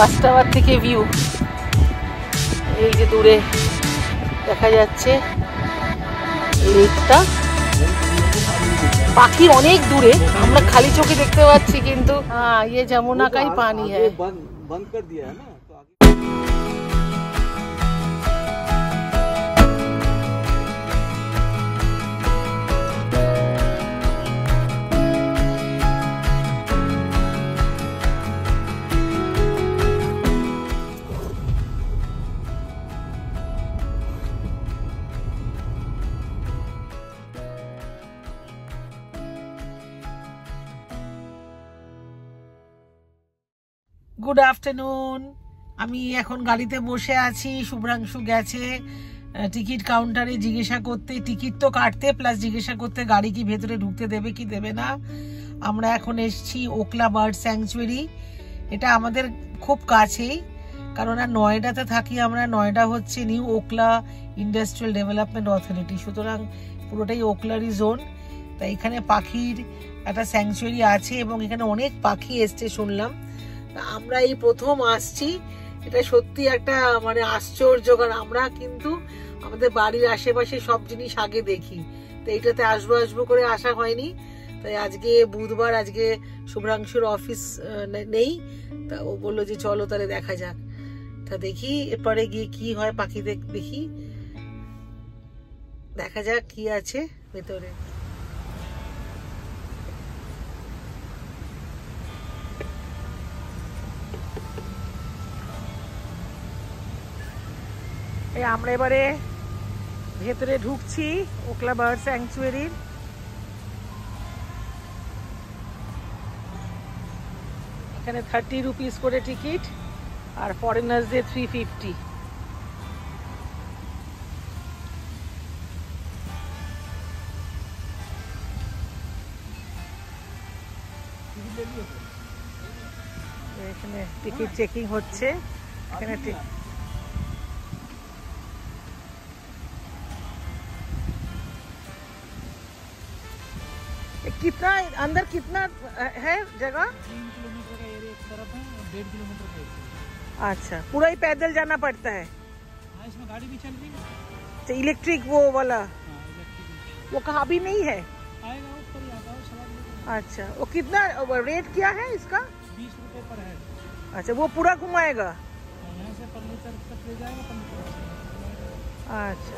Watch tower থেকে view এই যে দূরে দেখা যাচ্ছে লেকটা। পাখি অনেক দূরে, আমরা খালি চোখে দেখতে পাচ্ছি, কিন্তু হ্যাঁ ये যমুনা का ही पानी है। बंद कर दिया है ना। Good afternoon. আমি এখন গাড়িতে বসে আছি। শুভ্রাংশু গেছে টিকিট কাউন্টারে জিজ্ঞাসা করতে, টিকিট তো কাটতে প্লাস জিজ্ঞাসা করতে গাড়ি কি ভেতরে ঢুকতে দেবে কি দেবে না। আমরা এখন এসেছি ওকলা বার্ড স্যাংচুয়ারি। এটা আমাদের খুব কাছেই, কারণ আর নয়ডাতে থাকি আমরা। নয়ডা হচ্ছে new Ookla industrial development authority, সুতরাং পুরোটাই ওকলারই জোন। তাই এখানে পাখির একটা স্যাংচুয়ারি আছে এবং এখানে অনেক পাখি এসছে শুনলাম। আমরা এই প্রথম আসছি, এটা সত্যি একটা মানে আশ্চর্য, কারণ আমরা কিন্তু আমাদের বাড়ির আশেপাশে সব জিনিস আগে দেখি, তো এইটাতে আসবো করে আসা হয়নি। তাই আজকে বুধবার, আজকে শুভ্রাংশুর অফিস নেই, তা ও বললো যে চলো তাহলে দেখা যাক। তা দেখি এরপরে গিয়ে কি হয়, পাখি দেখি, দেখা যাক কি আছে ভেতরে। আমরা এবারে ভেতরে ঢুকছি ওকলা বার্ড স্যাংচুয়ারির। এখানে 30 রুপিস করে টিকিট, আর ফরেনার্সদের 350। এখানে টিকিট চেকিং হচ্ছে। এখানে कितना अंदर कितना है जगह? 3 किलोमीटर का एरिया एक तरफ है और 1.5 किलोमीटर का एक तरफ। अच्छा, पूरा ही पैदल जाना पड़ता है? हाँ, इसमें गाड़ी भी चल रही है। तो इलेक्ट्रिक वो वाला? हाँ, इलेक्ट्रिक। वो कहाँ भी नहीं है? आएगा ऊपर ही आता है सवाल। अच्छा, वो कितना रेट क्या है इसका? 20 रुपए पर है। अच्छा, वो पूरा घुमाएगा? यहाँ से पल्ली तक ले जाएगा, पल्ली तक। अच्छा,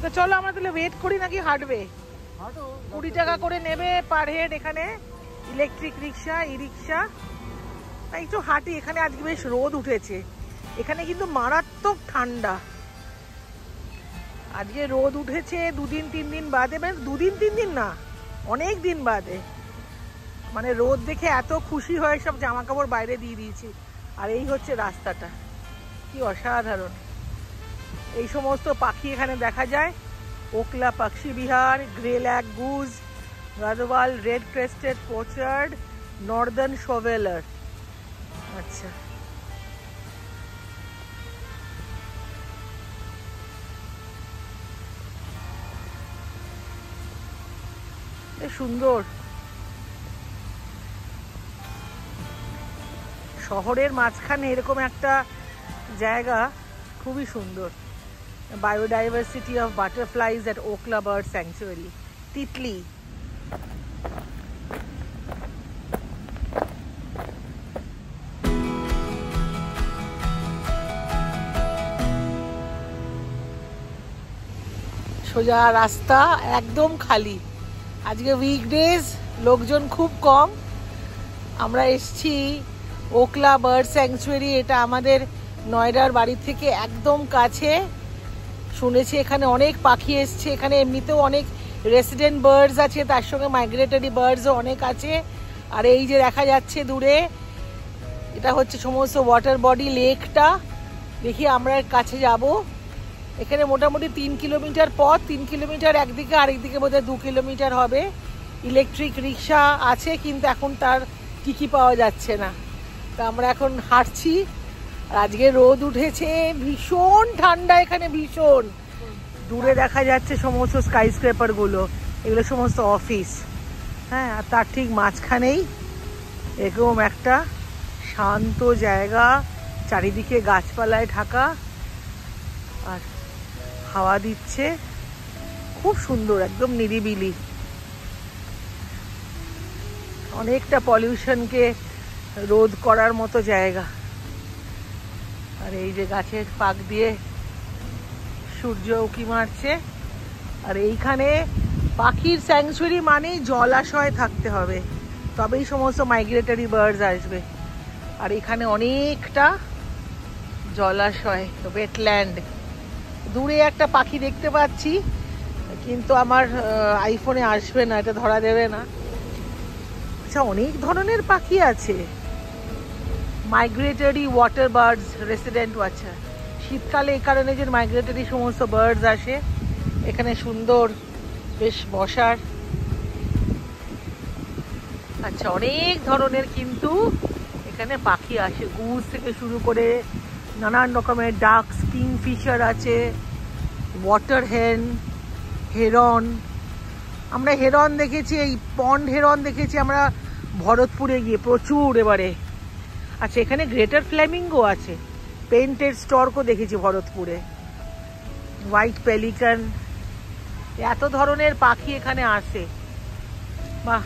তো চলো আমরা তাহলে ওয়েট করি নাকি হাঁটবে? 20 টাকা করে নেবে পার হেড এখানে, ইলেকট্রিক রিক্সা, ই রিক্সা। একটু হাঁটি, এখানে আজকে বেশ রোদ উঠেছে। এখানে কিন্তু মারাত্মক ঠান্ডা, আজকে রোদ উঠেছে 2-3 দিন বাদে, মানে 2-3 দিন না, অনেক দিন বাদে। মানে রোদ দেখে এত খুশি হয়ে সব জামা কাপড় বাইরে দিয়ে দিয়েছি। আর এই হচ্ছে রাস্তাটা, কি অসাধারণ। এই সমস্ত পাখি এখানে দেখা যায়। ওকলা পাখি বিহার, greylag goose, gadwall red crested pochard, northern shoveler. আচ্ছা, সুন্দর। শহরের মাঝখানে এরকম একটা জায়গা খুবই সুন্দর। Biodiversity of butterflies at Okhla bird sanctuary, তিতলি। সোজা রাস্তা, একদম খালি। আজকে উইকডেজ, লোকজন খুব কম। আমরা এসছি ওকলা বার্ড স্যাংচুয়ারি, এটা আমাদের নয়ডার বাড়ি থেকে একদম কাছে। শুনেছি এখানে অনেক পাখি এসছে, এখানে এমনিতেও অনেক রেসিডেন্ট বার্ডস আছে, তার সঙ্গে মাইগ্রেটরি বার্ডসও অনেক আছে। আর এই যে দেখা যাচ্ছে দূরে, এটা হচ্ছে সমস্ত ওয়াটার বডি, লেকটা। দেখি আমরা কাছে যাব। এখানে মোটামুটি 3 কিলোমিটার পথ, 3 কিলোমিটার একদিকে, আরেকদিকে বোধহয় 2 কিলোমিটার হবে। ইলেকট্রিক রিক্সা আছে, কিন্তু এখন তার টিকি পাওয়া যাচ্ছে না। তা আমরা এখন হাঁটছি। আর আজকে রোদ উঠেছে, ভীষণ ঠান্ডা এখানে, ভীষণ। দূরে দেখা যাচ্ছে সমস্ত স্কাই স্ক্রেপার গুলো, এগুলো সমস্ত অফিস। হ্যাঁ, আর তার ঠিক মাঝখানেই এরকম একটা শান্ত জায়গা, চারিদিকে গাছপালায় ঢাকা, আর হাওয়া দিচ্ছে, খুব সুন্দর, একদম নিরিবিলি। অনেকটা পলিউশনকে রোধ করার মতো জায়গা। আর এই যে গাছের ফাঁক দিয়ে সূর্য উঁকি মারছে। আর এইখানে পাখির স্যাংচুয়ারি মানেই জলাশয় থাকতে হবে, তবেই সমস্ত মাইগ্রেটরি বার্ডস আসবে। আর এখানে অনেকটা জলাশয়, ওয়েটল্যান্ড। দূরে একটা পাখি দেখতে পাচ্ছি, কিন্তু আমার আইফোনে আসবে না, এটা ধরা দেবে না। আচ্ছা, অনেক ধরনের পাখি আছে। Migratory water birds resident. আচ্ছা, শীতকালে এই কারণে যে মাইগ্রেটরি সমস্ত বার্ডস আসে এখানে, সুন্দর বেশ বসার। আচ্ছা, অনেক ধরনের কিন্তু এখানে পাখি আসে, গুজ থেকে শুরু করে নানান রকমের ডাকস, কিংফিশার আছে, ওয়াটার হেন, হেরন। আমরা হেরন দেখেছি, এই পন্ড হেরন দেখেছি আমরা ভরতপুরে গিয়ে, প্রচুর এবারে। আচ্ছা, এখানে গ্রেটার ফ্ল্যামিঙ্গো আছে, পেইন্টেড স্টর্কও দেখেছি ভরতপুরে, হোয়াইট পেলিকান। এত ধরনের পাখি এখানে আসে, বাহ।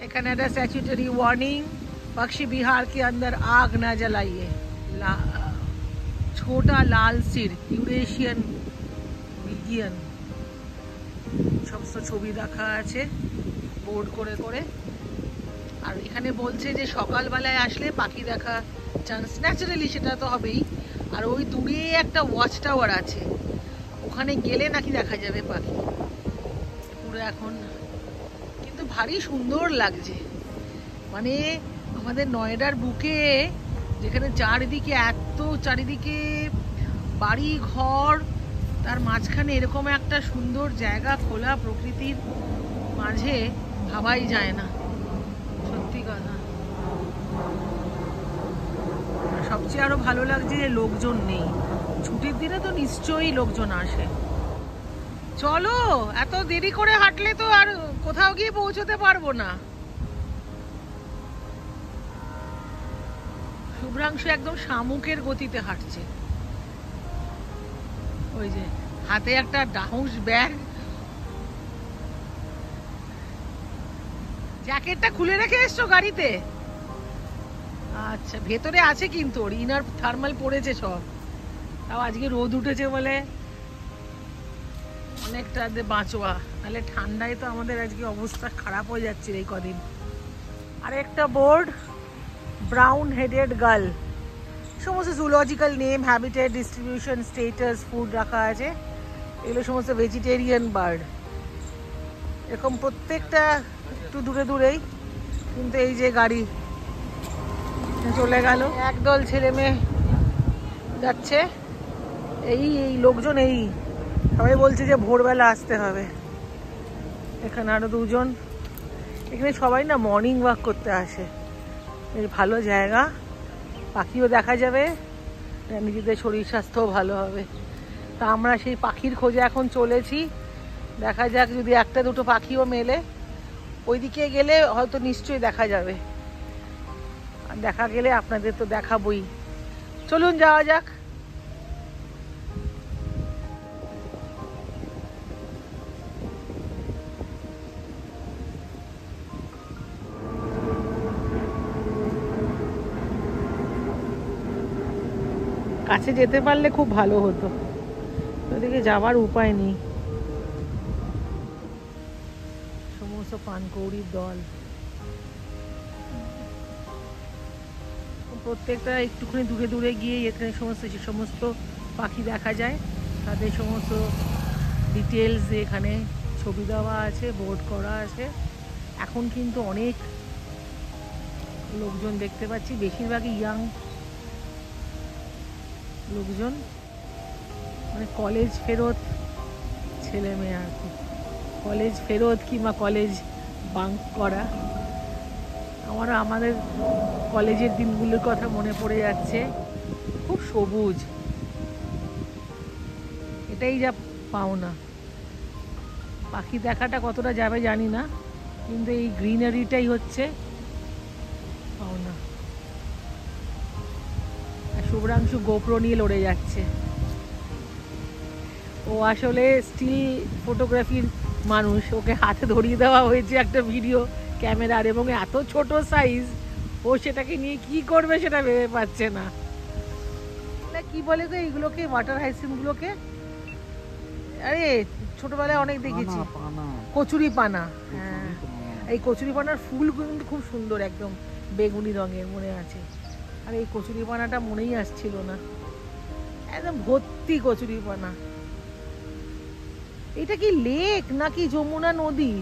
एखाने स्टैट्यूटरी वार्निंग, पक्षी विहार के अंदर आग न जलाइए। छोटा लाल सिर, यूरेशियन বিগিয়ান, সমস্ত ছবি রাখা আছে বোর্ড করে করে। আর এখানে বলছে যে সকালবেলায় আসলে পাখি দেখা চান্স ন্যাচারালি সেটা তো হবেই। আর ওই দূরে একটা ওয়াচ টাওয়ার আছে, ওখানে গেলে নাকি দেখা যাবে পাখি পুরো। এখন কিন্তু ভারী সুন্দর লাগছে, মানে আমাদের নয়ডার বুকে, যেখানে চারিদিকে বাড়ি ঘর, তার মাঝখানে এরকম একটা সুন্দর জায়গা, খোলা প্রকৃতির মাঝে, ভাবাই যায় না, সত্যি কথা। সবচেয়ে আরো ভালো লাগছে যে লোকজন নেই। ছুটির দিনে তো নিশ্চয়ই লোকজন আসে। চলো, এত দেরি করে হাঁটলে তো আর কোথাও গিয়ে পৌঁছতে পারবো না। শুভ্রাংশু একদম শামুকের গতিতে হাঁটছে। ওই যে হাতে একটা ডাউস ব্যাগ, জ্যাকেটটা খুলে রেখে এসছো গাড়িতে? আচ্ছা, ভেতরে আছে কিন্তু ওর ইনার থার্মাল পড়েছে সব। তাও আজকে রোদ উঠেছে বলে অনেকটা বাঁচোয়া, নাহলে ঠান্ডায় তো আমাদের আজকে অবস্থা খারাপ হয়ে যাচ্ছে এই কদিন। আর একটা বোর্ড, ব্রাউন হেডেড গাল, সমস্ত zoological name, habitat, distribution, status, food রাখা আছে। এগুলো সমস্ত ভেজিটেরিয়ান বার্ড। এরকম প্রত্যেকটা একটু দূরে দূরেই, কিন্তু এই যে গাড়ি চলে গেল, একদল ছেলে মেয়ে যাচ্ছে। এই লোকজন, এই সবাই বলছে যে ভোরবেলা আসতে হবে। এখানে আরো দুজন, এখানে সবাই না মর্নিং ওয়াক করতে আসে। বেশ ভালো জায়গা, পাখিও দেখা যাবে, নিজেদের শরীর স্বাস্থ্যও ভালো হবে। তা আমরা সেই পাখির খোঁজে এখন চলেছি। দেখা যাক, যদি একটা দুটো পাখিও মেলে, ওইদিকে গেলে হয়তো নিশ্চয়ই দেখা যাবে। আর দেখা গেলে আপনাদের তো দেখাবই। চলুন যাওয়া যাক। কাছে যেতে পারলে খুব ভালো হতো, ওদিকে যাওয়ার উপায় নেই। সমস্ত পানকৌড়ির দল, প্রত্যেকটা একটুখানি দূরে দূরে গিয়ে এখানে যে সমস্ত পাখি দেখা যায় তাদের সমস্ত ডিটেলস এখানে ছবি দেওয়া আছে, বোর্ড করা আছে। এখন কিন্তু অনেক লোকজন দেখতে পাচ্ছি, বেশিরভাগই ইয়াং লোকজন, মানে কলেজ ফেরত ছেলে মেয়ে আর কি, কলেজ ফেরত কিংবা কলেজ বাঙ্ক করা আমাদের কলেজের দিনগুলোর কথা মনে পড়ে যাচ্ছে। খুব সবুজ, এটাই যা পাওনা। পাখি দেখাটা কতটা যাবে জানি না, কিন্তু এই গ্রিনারিটাই হচ্ছে পাওনা। শুভ্রাংশু গোপ্রো নিয়ে লড়ে যাচ্ছে। ও আসলে স্টিল ফটোগ্রাফির মানুষ, ওকে হাতে ধরিয়ে দেওয়া হয়েছে একটা ভিডিও ক্যামেরার, এবং এত ছোট সাইজ, ও সেটাকে নিয়ে কি করবে সেটা ভেবে পাচ্ছে না। কি বলে গো এইগুলোকে, ওয়াটার হাইসিনগুলোকে? আরে ছোটবেলায় অনেক দেখেছি, কচুরি পানা। হ্যাঁ, এই কচুরি পানার ফুল কিন্তু খুব সুন্দর, একদম বেগুনি রঙের, মনে আছে। আর এই কচুরি পানাটা মনেই আসছিল না, একদম ভর্তি কচুরি পানা। এটা কি লেক নাকি যমুনা নদী?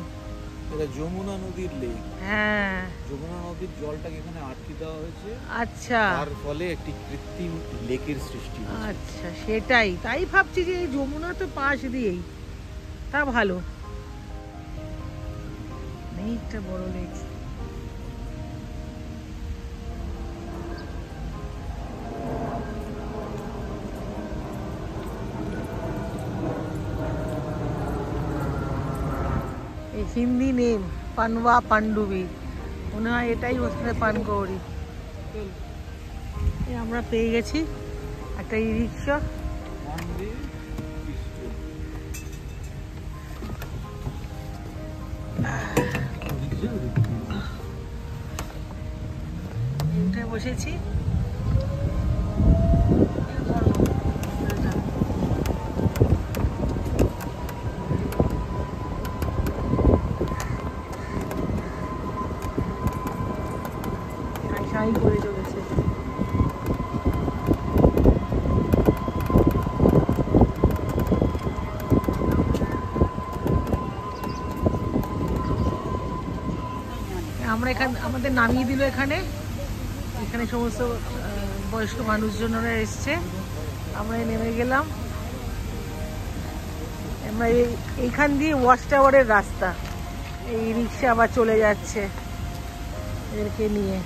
এটা যমুনা নদীর লেক। হ্যাঁ, যমুনা নদীর জলটাকে এখানে আটকে দেওয়া হয়েছে। আচ্ছা, তার ফলে একটি কৃত্রিম লেকের সৃষ্টি হয়েছে। আচ্ছা, সেটাই। তাই ভাবছি যে এই যমুনা তো পাশ দিয়েই, তা ভালো। একটা বড় লেক। হিন্দি নেম পানওয়া পান্ডুবি, মনে হয় এটাই ওখানে পানগৌড়ি। আমরা পেয়ে গেছি একটা ই রিক্সা। উঠে বসেছি। করে চলেছে। আমরা এখানে আমাদের নামিয়ে দিল এখানে সমস্ত বয়স্ক মানুষজনরা এসছে। আমরা নেমে গেলাম। আমরা এইখান দিয়ে ওয়াচ টাওয়ারের রাস্তা, এই রিক্সা আবার চলে যাচ্ছে এদেরকে নিয়ে।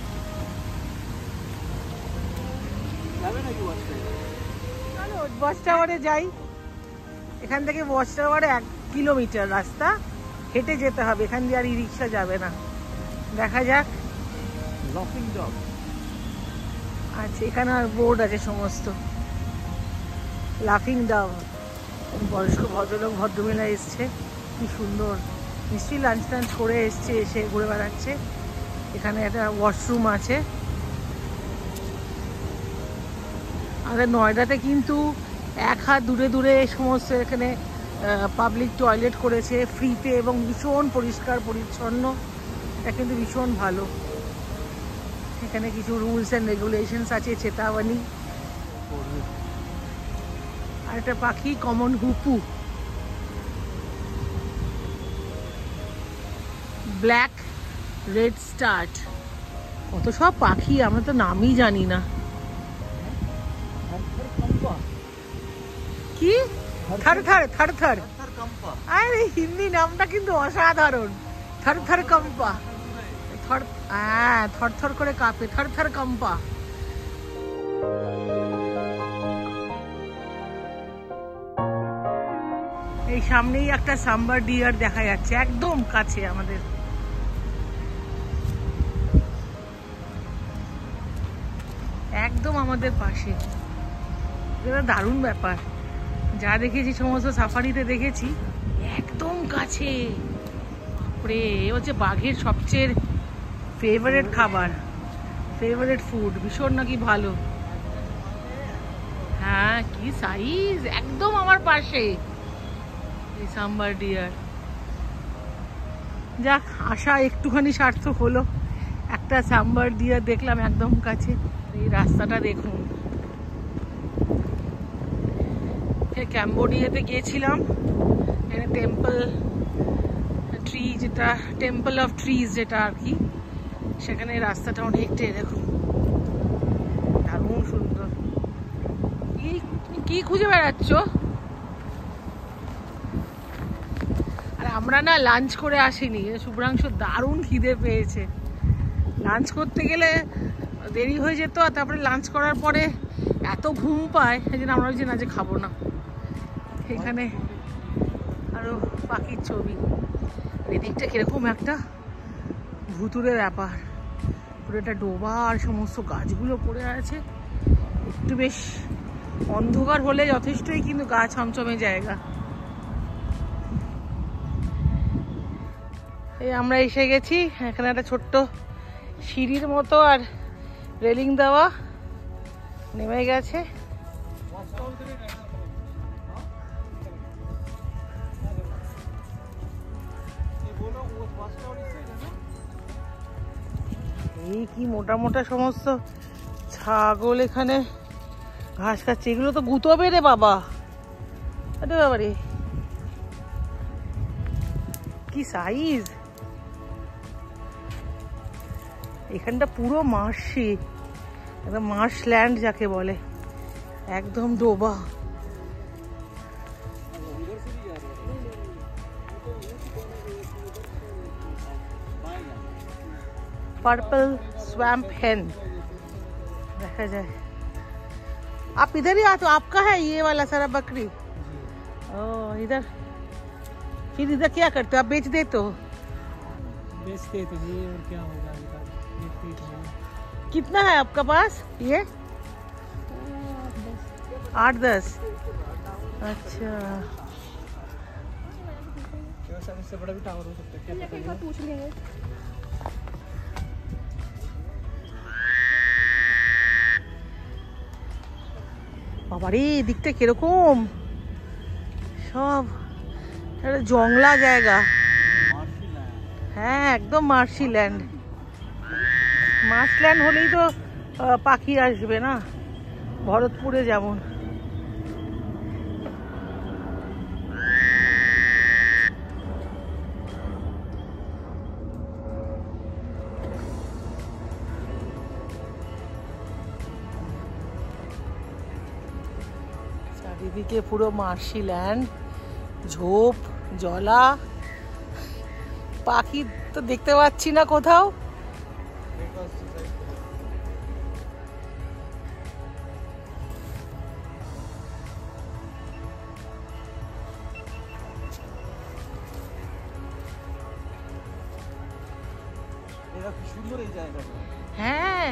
ওয়াচ টাওয়ারে যাই, এখান থেকে ওয়াচ টাওয়ারে 1 কিলোমিটার রাস্তা হেঁটে যেতে হবে, এখান দিয়ে আর ই রিক্সা যাবে না। দেখা যাক। লাফিং ডগ। আচ্ছা, এখানে আর বোর্ড আছে সমস্ত। লাফিং ডগ। বয়স্ক ভদ্রলোক ভদ্রমহিলা এসছে, কি সুন্দর, নিশ্চয়ই লাঞ্চ টাঞ্চ করে এসছে, এসে ঘুরে বেড়াচ্ছে। এখানে একটা ওয়াশরুম আছে। আমাদের নয়ডাতে কিন্তু 1 হাত দূরে দূরে সমস্ত এখানে পাবলিক টয়লেট করেছে ফ্রিতে, এবং ভীষণ পরিষ্কার পরিচ্ছন্ন। এটা কিন্তু ভীষণ ভালো। এখানে কিছু রুলস অ্যান্ড রেগুলেশনস আছে, চেতাবনী। আর একটা পাখি কমন হুপু, ব্ল্যাক রেড স্টার্ট। কত সব পাখি, আমরা তো নামই জানি না। কি থর থর থর থর, আরে হিন্দি নামটা কিন্তু অসাধারণ। থর থর কম্পা, থর, হ্যাঁ, থর থর করে কাঁপে, থর থর কম্পা। এই সামনেই একটা সাম্বার ডিয়ার দেখা যাচ্ছে, একদম কাছে আমাদের। একদম আমাদের পাশে। এটা দারুণ ব্যাপার। যা দেখেছি সমস্ত সাফারিতে দেখেছি, একদম কাছে। বাপরে, এ হচ্ছে বাঘের সবচেয়ে ফেভারিট খাবার, ফেভারিট ফুড, ভীষণ নাকি ভালো। হ্যাঁ, কি সাইজ, একদম আমার পাশে এই সাম্বার ডিয়ার। যাক, আশা একটুখানি সার্থক হলো। একটা সাম্বার ডিয়ার দেখলাম একদম কাছে। এই রাস্তাটা দেখুন। ক্যাম্বোডিয়াতে গিয়েছিলাম, এখানে টেম্পল ট্রি, যেটা টেম্পল অফ ট্রিজ যেটা আর কি, সেখানে রাস্তাটা অনেকটা এরকম, দারুণ সুন্দর। কি খুঁজে বেড়াচ্ছ? আর আমরা না লাঞ্চ করে আসিনি, শুভ্রাংশু দারুণ খিদে পেয়েছে, লাঞ্চ করতে গেলে দেরি হয়ে যেত, আর তারপরে লাঞ্চ করার পরে এত ঘুম পায়, সেই জন্য আমরা বলছি না যে খাবো না। এখানে আরো পাখির ছবি, এদিকটা কিরকম একটা ভুতুরে ব্যাপার, পুরো একটা ডোবা আর সমস্ত গাছগুলো পড়ে আছে। একটু বেশ অন্ধকার হলে যথেষ্টই কিন্তু গা ছমছমে জায়গা। এই আমরা এসে গেছি, এখানে একটা ছোট্ট সিঁড়ির মতো আর রেলিং দেওয়া, নেমে গেছে। এই কি মোটা মোটা সমস্ত ছাগল এখানে ঘাস খাচ্ছে, এগুলো তো গুতবে রে বাবা। আরে বাবারে কি সাইজ! এখানটা পুরো মার্শি, একদম মার্শল্যান্ড যাকে বলে, একদম ডোবা। पर्पल स्वैम्प हेन देखा जाए। आप इधर ही आते हो, आपका है ये वाला सारा बकरी? ओ इधर, फिर इधर क्या करते हो आप? बेच देते हो? बेचते तो नहीं, और क्या होगा, कितना है आपका पास ये? 8-10। अच्छा, इससे बड़ा भी टावर हो सकता है, क्या पता, पूछ लेंगे। বাবারে এদিকটা কিরকম সব একটা জংলা জায়গা। হ্যাঁ একদম মার্শিল্যান্ড। মার্শল্যান্ড হলেই তো পাখি আসবে না, ভরতপুরে যেমন। চারিদিকে পুরো মার্শিল্যান্ড, ঝোপ জলা, পাখি তো দেখতে পাচ্ছি না কোথাও। হ্যাঁ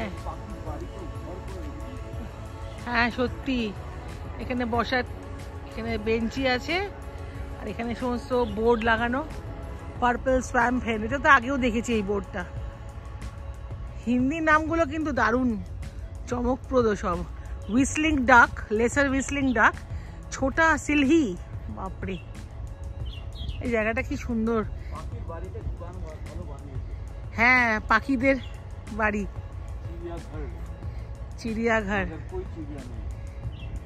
হ্যাঁ সত্যি, এখানে বসার, এখানে বেঞ্চি আছে, আর এখানে সমস্ত বোর্ড লাগানো, পার্পল সোয়াম্প হেন। এটা তো আগেও দেখেছি এই বোর্ডটা। হিন্দি নামগুলো কিন্তু দারুণ চমকপ্রদ সব। হুইসলিং ডাক, লেসার হুইসলিং ডাক, ছোটা সিলহি, বাপরে এই জায়গাটা কি সুন্দর। হ্যাঁ পাখিদের বাড়ি, चिड़ियाघर।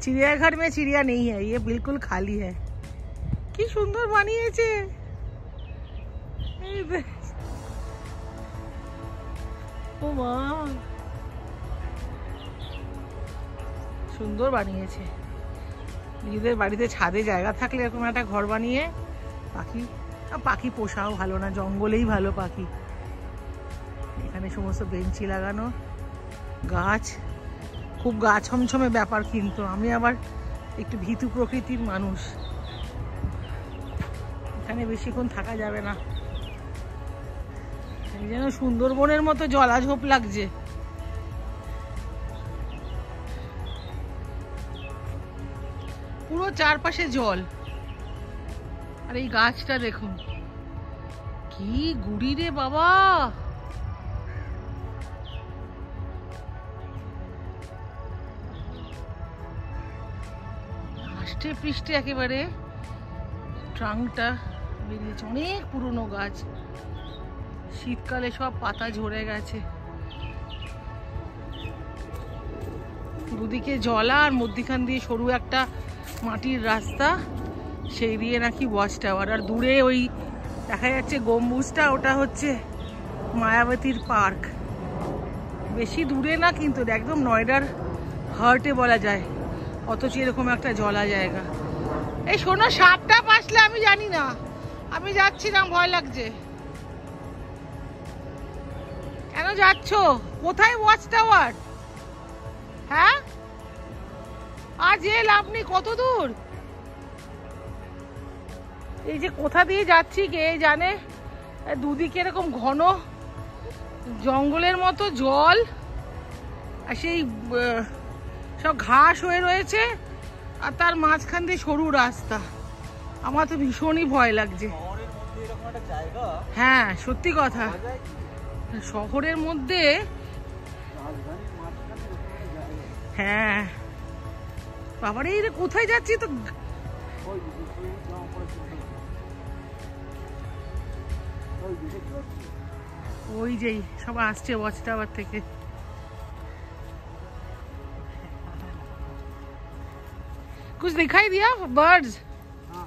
चिड़ियाघर में चिड़िया नहीं है, ये बिल्कुल खाली है। কি সুন্দর বানিয়েছে, ও মা সুন্দর বানিয়েছে। নিজেদের বাড়িতে ছাদে জায়গা থাকলে এরকম একটা ঘর বানিয়ে পাখি, পাখি পোষাও ভালো না, জঙ্গলেই ভালো পাখি। এখানে সমস্ত বেঞ্চি লাগানো, গাছ, খুব গা ছমছমে ব্যাপার। কিন্তু আমি আবার একটু ভীতু প্রকৃতির মানুষ, এখানে বেশিক্ষণ থাকা যাবে না। যেন সুন্দরবনের মতো জলাঝোপ লাগছে। পুরো চারপাশে জল, আর এই গাছটা দেখুন কি গুড়ি রে বাবা। আষ্টে পৃষ্ঠে একেবারে ট্রাঙ্কটা বেরিয়েছে, অনেক পুরনো গাছ, শীতকালে সব পাতা ঝরে গেছে। দুদিকে জলা, আর মধ্যিখান দিয়ে সরু একটা মাটির রাস্তা, সেই দিয়ে নাকি ওয়াচ টাওয়ার। আর দূরে ওই দেখা যাচ্ছে গম্বুজটা, ওটা হচ্ছে মায়াবতীর পার্ক। বেশি দূরে না কিন্তু, একদম নয়ডার হার্টে বলা যায়, অথচ এরকম একটা জলা জায়গা। এই শোনো, সাপটা আসলে আমি জানি না, আমি যাচ্ছি না, ভয় লাগছে। কেন যাচ্ছ? কোথায় ওয়াচ টাওয়ার? হ্যাঁ, আর যে লাভ নেই, কত দূর? এই যে কোথা দিয়ে যাচ্ছি কে জানে। দুদিকে এরকম ঘন জঙ্গলের মতো জল, আর সেই সব ঘাস হয়ে রয়েছে, আর তার মাঝখান দিয়ে সরু রাস্তা। আমার তো ভীষণই ভয় লাগছে। হ্যাঁ সত্যি কথা, শহরের মধ্যে। হ্যাঁ বাবারে, এই কোথায় যাচ্ছি তো। ওই যেই সব আসছে ওয়াচ টাওয়ার থেকে। कुछ दिखाई दिया बर्ड्स?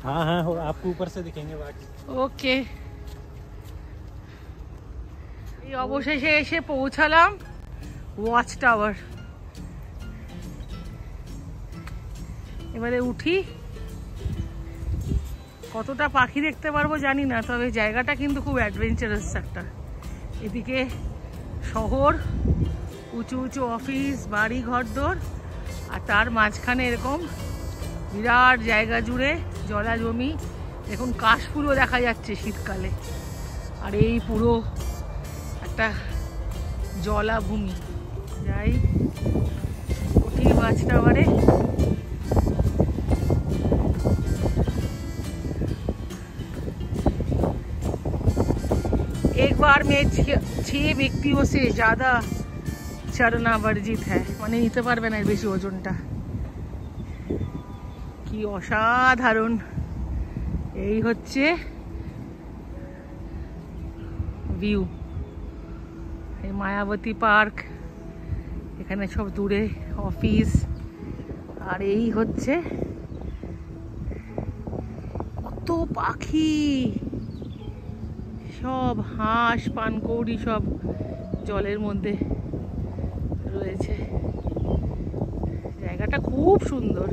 हाँ हाँ, आपको ऊपर से दिखेंगे बर्ड्स। ओके, এই অবশেষে এসে পৌঁছালাম ওয়াচ টাওয়ার। এবারে উঠি। কতটা পাখি দেখতে পারবো জানি না, তবে জায়গাটা কিন্তু খুব অ্যাডভেঞ্চারাস একটা। এদিকে শহর, উঁচু উঁচু অফিস, বাড়ি ঘরদোর, আর তার মাঝখানে এরকম বিরাট জায়গা জুড়ে জলা জমি। দেখুন কাশফুলও দেখা যাচ্ছে শীতকালে, আর এই পুরো একটা জলাভূমি। যাই উঠি ওয়াচ টাওয়ারে। एक बार में 6 व्यक्तियों से ज्यादा चढ़ना वर्जित है, মানে নিতে পারবে না এর বেশি ওজনটা। কি অসাধারণ! এই হচ্ছে ভিউ। এই মায়াবতী পার্ক, এখানে সব দূরে অফিস, আর এই হচ্ছে কত পাখি, সব হাঁস পানকৌড়ি সব জলের মধ্যে রয়েছে। জায়গাটা খুব সুন্দর।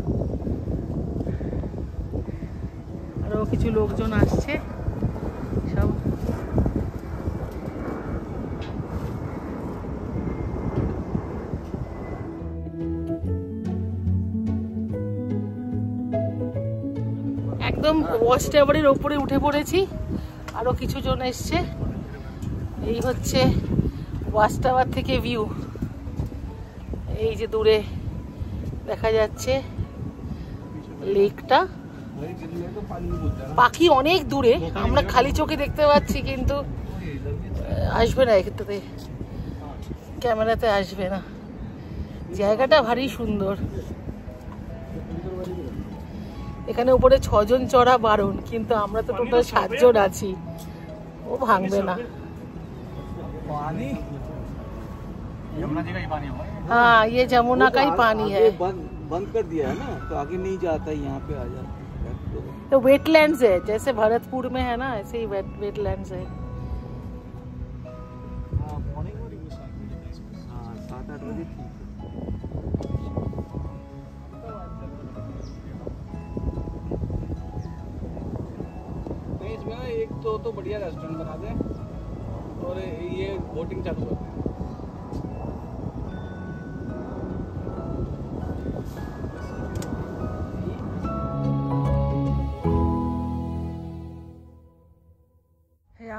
আরো কিছু লোকজন আসছে সব। একদম ওয়াচ টাওয়ারের ওপরে উঠে পড়েছি, আরো কিছু জন এসছে। এই হচ্ছে ওয়াচ টাওয়ার থেকে ভিউ। এই যে দূরে দেখা যাচ্ছে লেকটা। পাখি অনেক দূরে, আমরা খালি চোখে দেখতে পাচ্ছি, কিন্তু আসবে না এক্ষেত্রে, ক্যামেরাতে আসবে না। জায়গাটা ভারী সুন্দর। এখানে উপরে 6 জন চড়া বারণ, কিন্তু আমরা তো টোটাল 7 জন আছি, ও ভাঙবে না। हाँ, ये जमुना का ही पानी है। बंद कर दिया है ना, तो आगे नहीं जाता, यहाँ पे आ जाता। तो वेटलैंड्स है, जैसे भरतपुर में है ना, ऐसे ही वेटलैंड्स है। 7-8 बजे ठीक है। इसमें ना एक तो बढ़िया रेस्टोरेंट बना दे, और ये बोटिंग चालू करते हैं।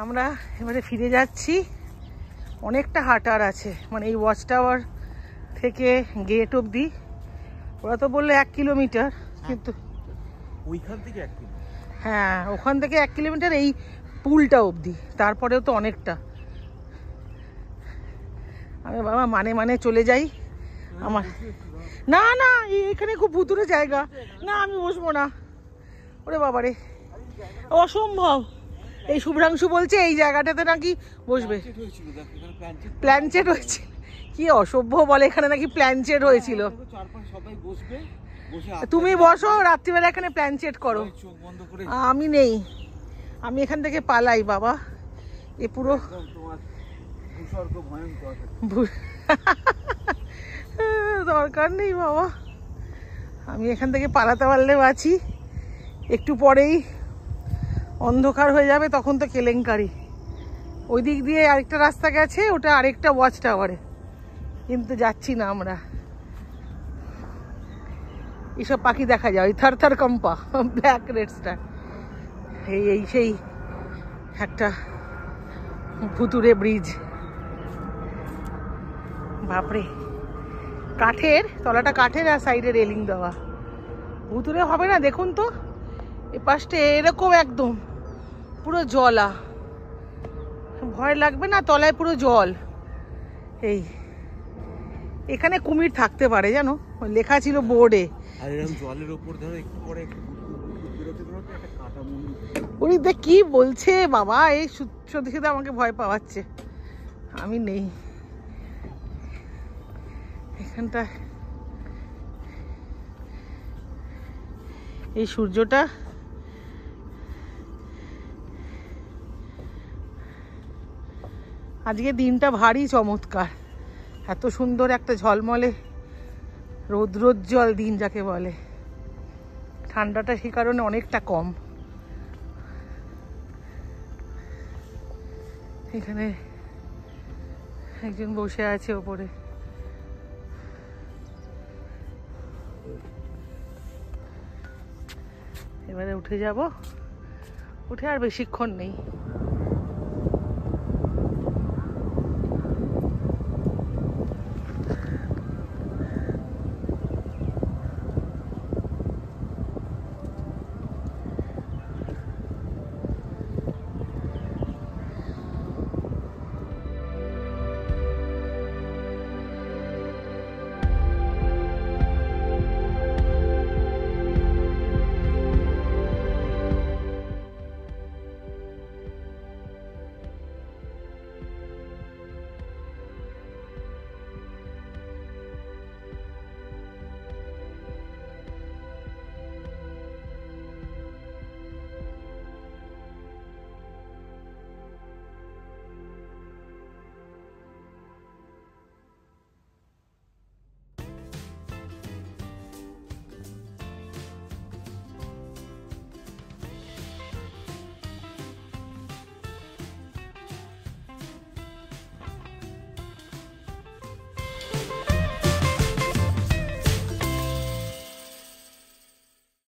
আমরা এবারে ফিরে যাচ্ছি। অনেকটা হাঁটার আছে, মানে এই ওয়াচ টাওয়ার থেকে গেট অবধি। ওরা তো বললো 1 কিলোমিটার, কিন্তু ওইখান থেকে 1 কিলোমিটার। হ্যাঁ, ওখান থেকে 1 কিলোমিটার এই পুলটা অবধি, তারপরেও তো অনেকটা। আমি বাবা মানে চলে যাই। আমার না না, এখানে খুব ভুতুরে জায়গা, না আমি বসবো না। ওরে বাবারে, অসম্ভব। এই শুভ্রাংশু বলছে এই জায়গাটাতে নাকি বসবে, প্ল্যানচেট হয়েছিল। কি অসভ্য বলে, এখানে নাকি প্ল্যানচেট হয়েছিল। তুমি বসো, রাত্রিবেলা এখানে প্ল্যানচেট করো, আমি নেই। আমি এখান থেকে পালাই বাবা। এ পুরো দরকার নেই বাবা, আমি এখান থেকে পালাতে পারলে বাঁচি। একটু পরেই অন্ধকার হয়ে যাবে, তখন তো কেলেঙ্কারি। ও ওই দিক দিয়ে আরেকটা রাস্তা গেছে, ওটা আরেকটা ওয়াচ টাওয়ারে, কিন্তু যাচ্ছি না আমরা। এইসব পাখি দেখা যায়, ওই থার কম্পা, ব্ল্যাক রেড স্টার, এই সেই একটা ভুতুরে ব্রিজ। বাপরে, কাঠের, তলাটা কাঠের আর সাইডে রেলিং দেওয়া। ভুতুরে হবে না? দেখুন তো এ পাশটা এরকম একদম পুরো জলা, ভয় লাগবে না? তলায় পুরো জল। এই এখানে কুমির থাকতে পারে জানো, লেখা ছিল বোর্ডে। আর এরকম জলের উপর ধরো একটু পরে একটু বেরোতে বেরোতে একটা কাটা মন্দির। ওই দেখ কি বলছে বাবা, এই সূত্র দেখে তো আমাকে ভয় পাওয়াচ্ছে। আমি নেই এখানটা। এই সূর্যটা আজকে দিনটা ভারী চমৎকার, এত সুন্দর একটা ঝলমলে রৌদ্রোজ্জ্বল দিন যাকে বলে। ঠান্ডাটা সেই কারণে অনেকটা কম। এখানে একজন বসে আছে ওপরে। এবারে উঠে যাব, উঠে আর বেশিক্ষণ নেই।